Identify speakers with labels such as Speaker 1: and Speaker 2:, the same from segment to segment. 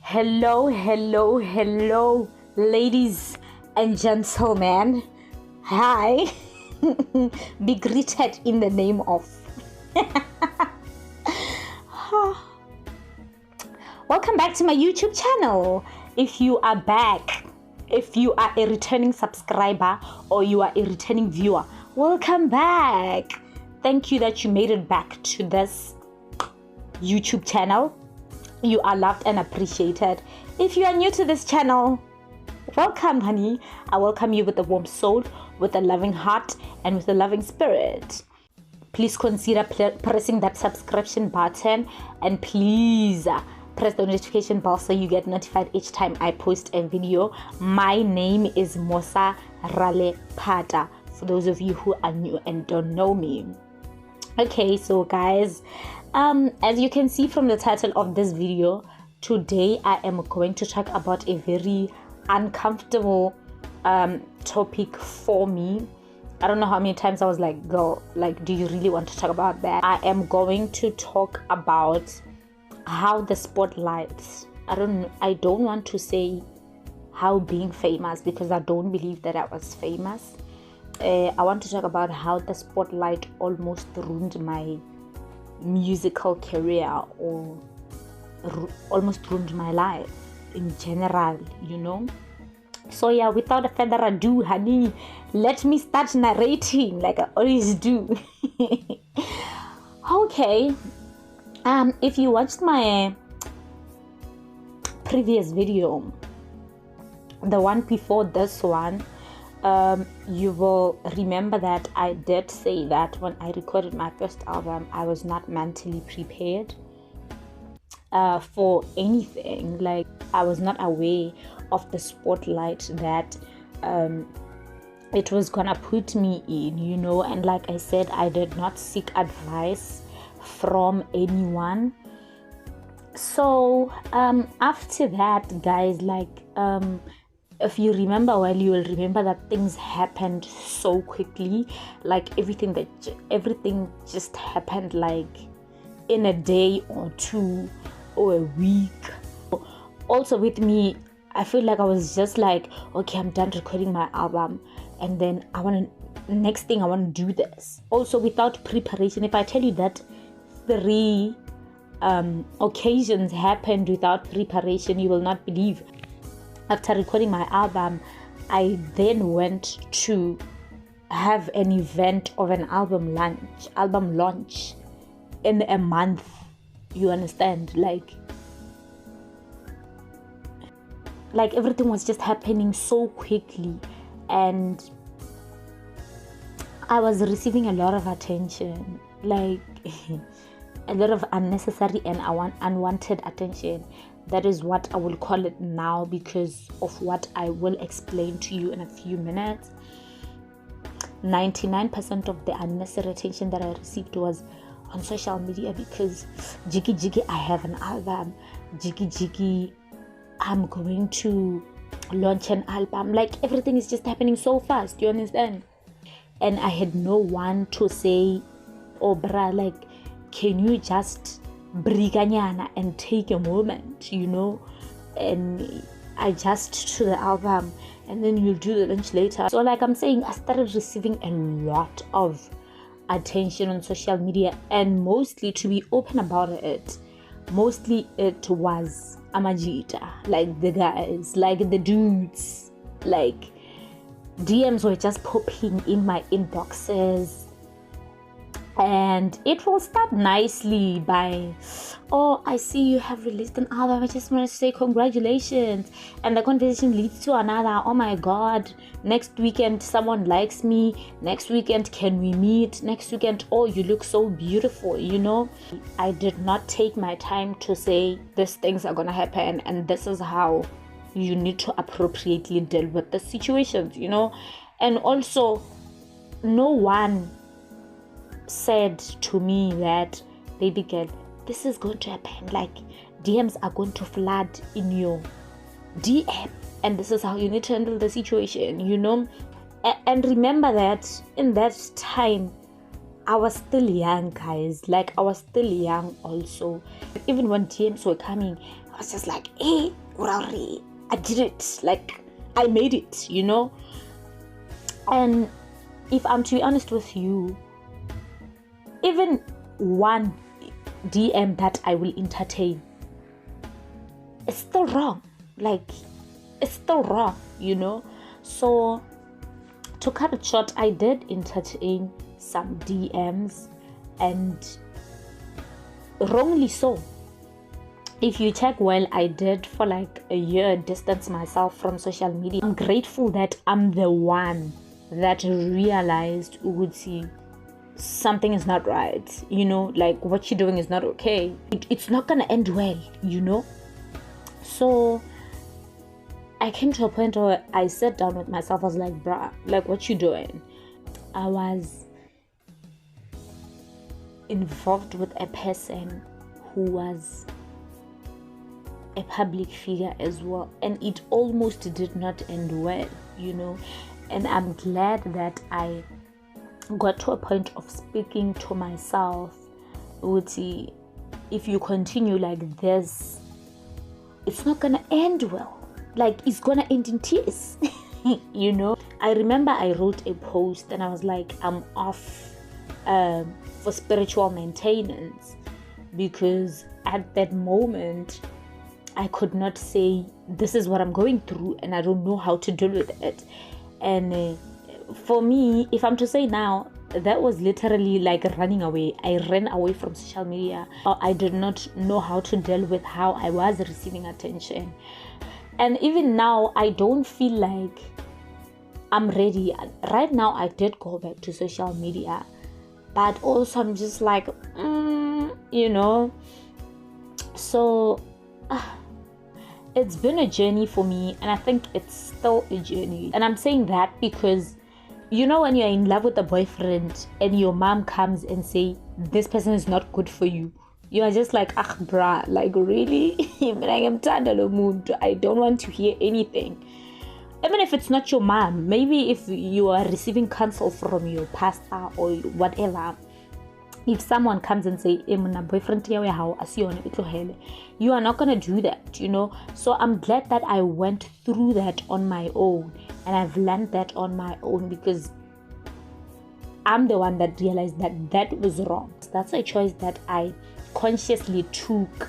Speaker 1: Hello, ladies and gentlemen. Hi. Be greeted in the name of. Welcome back to my YouTube channel. If you are back, if you are a returning subscriber or you are a returning viewer, welcome back. Thank you that you made it back to this YouTube channel. You are loved and appreciated. If you are new to this channel, welcome, honey. I welcome you with a warm soul, with a loving heart, and with a loving spirit. Please consider pressing that subscription button, and please press the notification bell so you get notified each time I post a video. My name is Mosa Rale Pata, for those of you who are new and don't know me. Okay, so guys, as you can see from the title of this video, today I am going to talk about a very uncomfortable topic for me. I don't know how many times I was like, girl, like, do you really want to talk about that? I am going to talk about how the spotlight, I don't want to say how being famous, because I don't believe that I was famous. I want to talk about how the spotlight almost ruined my musical career, or almost ruined my life in general, you know. So yeah, without further ado, honey, let me start narrating like I always do. Okay, if you watched my previous video, the one before this one, you will remember that I did say that when I recorded my first album, I was not mentally prepared for anything. Like, I was not aware of the spotlight that it was gonna put me in, you know. And like I said, I did not seek advice from anyone. So after that, guys, like if you remember well, you will remember that things happened so quickly. Like everything just happened like in a day or two or a week. Also with me, I feel like I was just like, okay, I'm done recording my album, and then next thing I want to do this. Also without preparation. If I tell you that 3 occasions happened without preparation, you will not believe. After recording my album, I then went to have an event of an album launch in a month. You understand? Like everything was just happening so quickly, and I was receiving a lot of attention, like a lot of unnecessary and unwanted attention. That is what I will call it now, because of what I will explain to you in a few minutes. 99% of the unnecessary attention that I received was on social media, because jiggy, I have an album. Jiggy, I'm going to launch an album. Like, everything is just happening so fast, you understand? And I had no one to say, oh bruh, like, can you just briganyana and take a moment, you know, and adjust to the album, and then you'll do the launch later. So like I'm saying, I started receiving a lot of attention on social media, and mostly, to be open about it, mostly it was amajita, like the guys, like the dudes, like DMs were just popping in my inboxes. And it will start nicely by, oh, I see you have released an album, I just want to say congratulations. And the conversation leads to another, oh my god, next weekend someone likes me, next weekend can we meet, next weekend, oh, you look so beautiful, you know. I did not take my time to say these things are gonna happen, and this is how you need to appropriately deal with the situations, you know. And also, no one said to me that, baby girl, this is going to happen, like DMs are going to flood in your DM, and this is how you need to handle the situation, you know. And remember that in that time I was still young, guys. Like, I was still young also. Even when DMs were coming, I was just like, hey, Urauri, I did it. Like, I made it, you know. And if I'm to be honest with you, even one DM that I will entertain, it's still wrong. Like, it's still wrong, you know. So to cut it short, I did entertain some DMs, and wrongly so. If you check well, I did for like a year distance myself from social media. I'm grateful that I'm the one that realized, Uguti, something is not right, you know, like what you're doing is not okay. It's not gonna end well, you know. So I came to a point where I sat down with myself. I was like, bruh, like, what you doing? I was involved with a person who was a public figure as well, and it almost did not end well, you know. And I'm glad that I got to a point of speaking to myself, Uti, if you continue like this, it's not gonna end well. Like, it's gonna end in tears. You know. I remember I wrote a post and I was like, I'm off for spiritual maintenance, because at that moment I could not say this is what I'm going through and I don't know how to deal with it. And for me, if I'm to say now, that was literally like running away. I ran away from social media. I did not know how to deal with how I was receiving attention. And even now, I don't feel like I'm ready. Right now, I did go back to social media, but also I'm just like, you know. So it's been a journey for me, and I think it's still a journey. And I'm saying that because, you know, when you're in love with a boyfriend and your mom comes and say this person is not good for you, you are just like, ah, bruh, like, really? I don't want to hear anything. Even if it's not your mom, maybe if you are receiving counsel from your pastor or whatever, if someone comes and say, boyfriend, you are not going to do that, you know. So I'm glad that I went through that on my own, and I've learned that on my own, because I'm the one that realized that that was wrong. That's a choice that I consciously took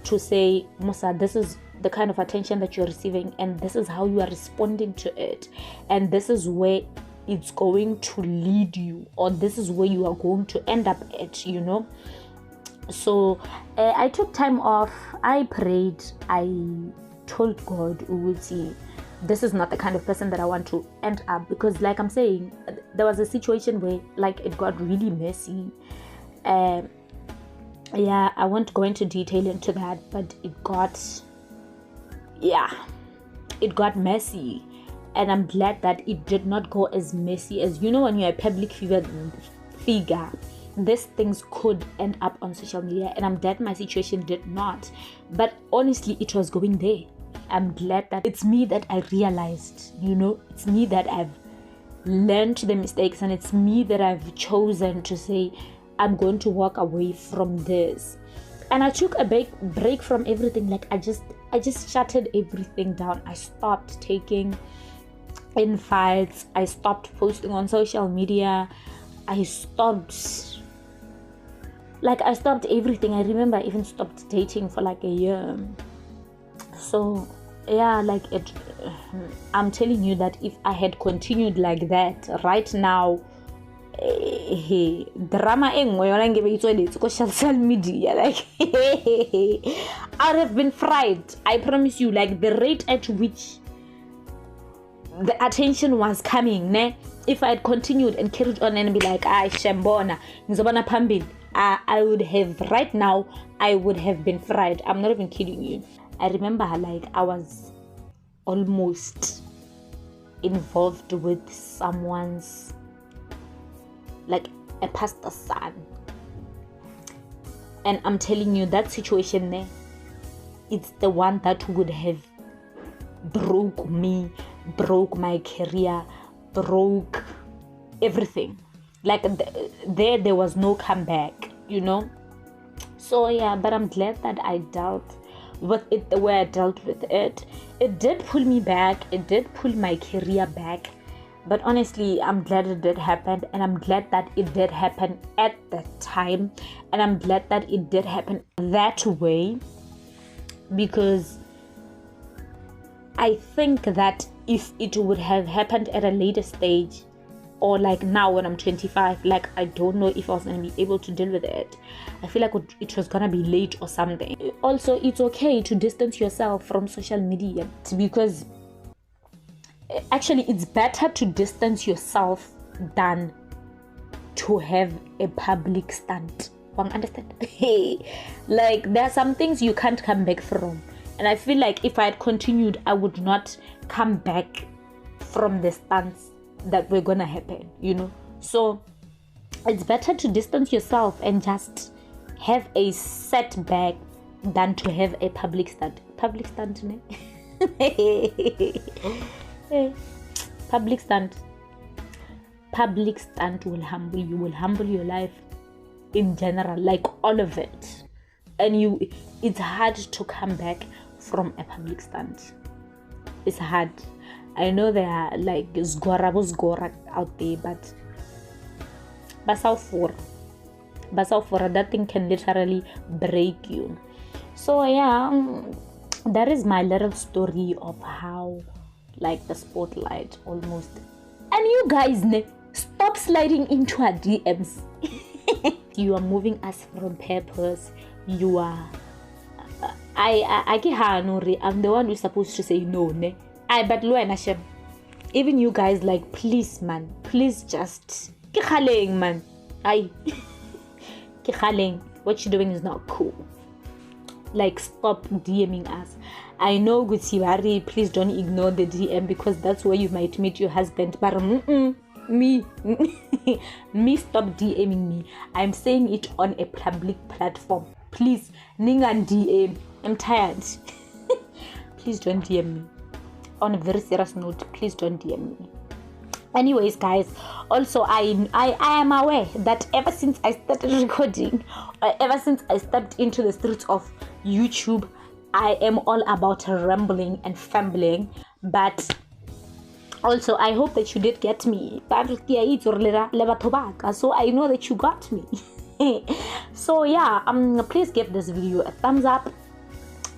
Speaker 1: to say, Musa, this is the kind of attention that you're receiving, and this is how you are responding to it, and this is where it's going to lead you, or this is where you are going to end up at, you know. So I took time off, I prayed, I told God, Uguti, this is not the kind of person that I want to end up, because like I'm saying, there was a situation where like it got really messy. Yeah, I won't go into detail into that, but it got messy. And I'm glad that it did not go as messy as, you know, when you're a public figure, these things could end up on social media. And I'm glad my situation did not. But honestly, it was going there. I'm glad that it's me that I realized, you know, it's me that I've learned the mistakes, and it's me that I've chosen to say, I'm going to walk away from this. And I took a break from everything. Like, I just shuttered everything down. I stopped taking in fights. I stopped posting on social media. I stopped everything. I remember I even stopped dating for like a year. So yeah, like I'm telling you that if I had continued like that right now, drama social media, like I would have been fried. I promise you, like the rate at which the attention was coming, ne? If I had continued and carried on and be like, shambona, ngizobona phambili, I would have, right now, I would have been fried. I'm not even kidding you. I remember, like, I was almost involved with someone's, like, a pastor's son. And I'm telling you, that situation there, it's the one that would have broke me, broke my career, broke everything. Like, there was no comeback, you know. So yeah, but I'm glad that I dealt with it, the way I dealt with it. It did pull me back. It did pull my career back. But honestly, I'm glad it did happen, and I'm glad that it did happen at that time, and I'm glad that it did happen that way, because I think that if it would have happened at a later stage, or like now when I'm 25, like I don't know if I was going to be able to deal with it. I feel like it was going to be late or something. Also, it's okay to distance yourself from social media, because actually it's better to distance yourself than to have a public stunt. Understand? Like there are some things you can't come back from, and I feel like if I had continued, I would not come back from the stunts that were gonna happen, so it's better to distance yourself and just have a setback than to have a public stunt. Public stunt, ne? Public stunt will humble your life in general, like all of it, and it's hard to come back from a public stunt. It's hard. I know there are like zgora out there, but basafura, that thing can literally break you. So yeah, that is my little story of how like the spotlight almost. And you guys, stop sliding into our DMs. You are moving us from purpose. You are I'm the one who's supposed to say no, but even you guys, like, please man, please just man. What you're doing is not cool. Like, stop DMing us. I know, Gutsiwari, please don't ignore the DM, because that's where you might meet your husband. But me, stop DMing me. I'm saying it on a public platform. Please, Ningan DM. I'm tired. Please don't DM me. On a very serious note, please don't DM me. Anyways, guys, also I am aware that ever since I started recording, ever since I stepped into the streets of YouTube, I am all about rambling and fumbling. But also, I hope that you did get me. So I know that you got me. So yeah, please give this video a thumbs up.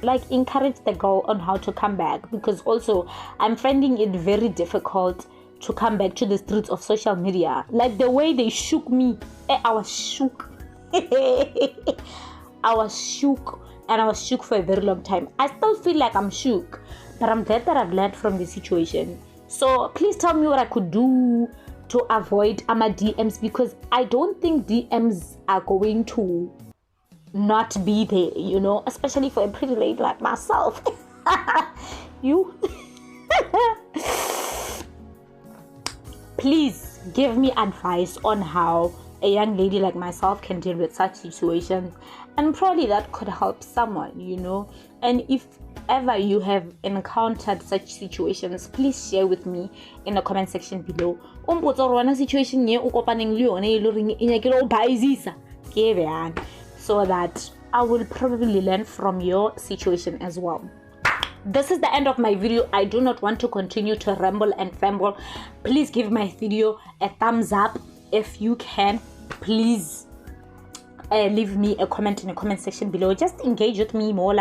Speaker 1: Like, encourage the girl on how to come back, because also I'm finding it very difficult to come back to the streets of social media. Like the way they shook me, I was shook. I was shook, and I was shook for a very long time. I still feel like I'm shook, but I'm glad that I've learned from the situation. So please tell me what I could do to avoid my DMs, because I don't think DMs are going to not be there, especially for a pretty lady like myself. You please give me advice on how a young lady like myself can deal with such situations, and probably that could help someone, and if ever you have encountered such situations, please share with me in the comment section below. Situation so that I will probably learn from your situation as well. This is the end of my video. I do not want to continue to ramble and fumble. Please give my video a thumbs up if you can. Please leave me a comment in the comment section below. Just engage with me more,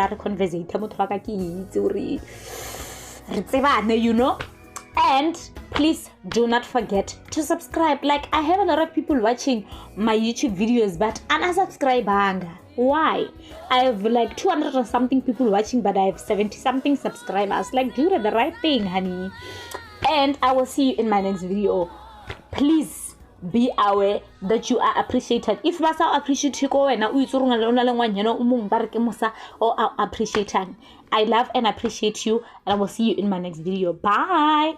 Speaker 1: and please do not forget to subscribe. Like, I have a lot of people watching my YouTube videos, but unsubscribe. Why? I have like 200 or something people watching, but I have 70 something subscribers. Like, do the right thing, honey. And I will see you in my next video. Please be aware that you are appreciated. If you appreciate you, or appreciate, I love and appreciate you, and I will see you in my next video. Bye.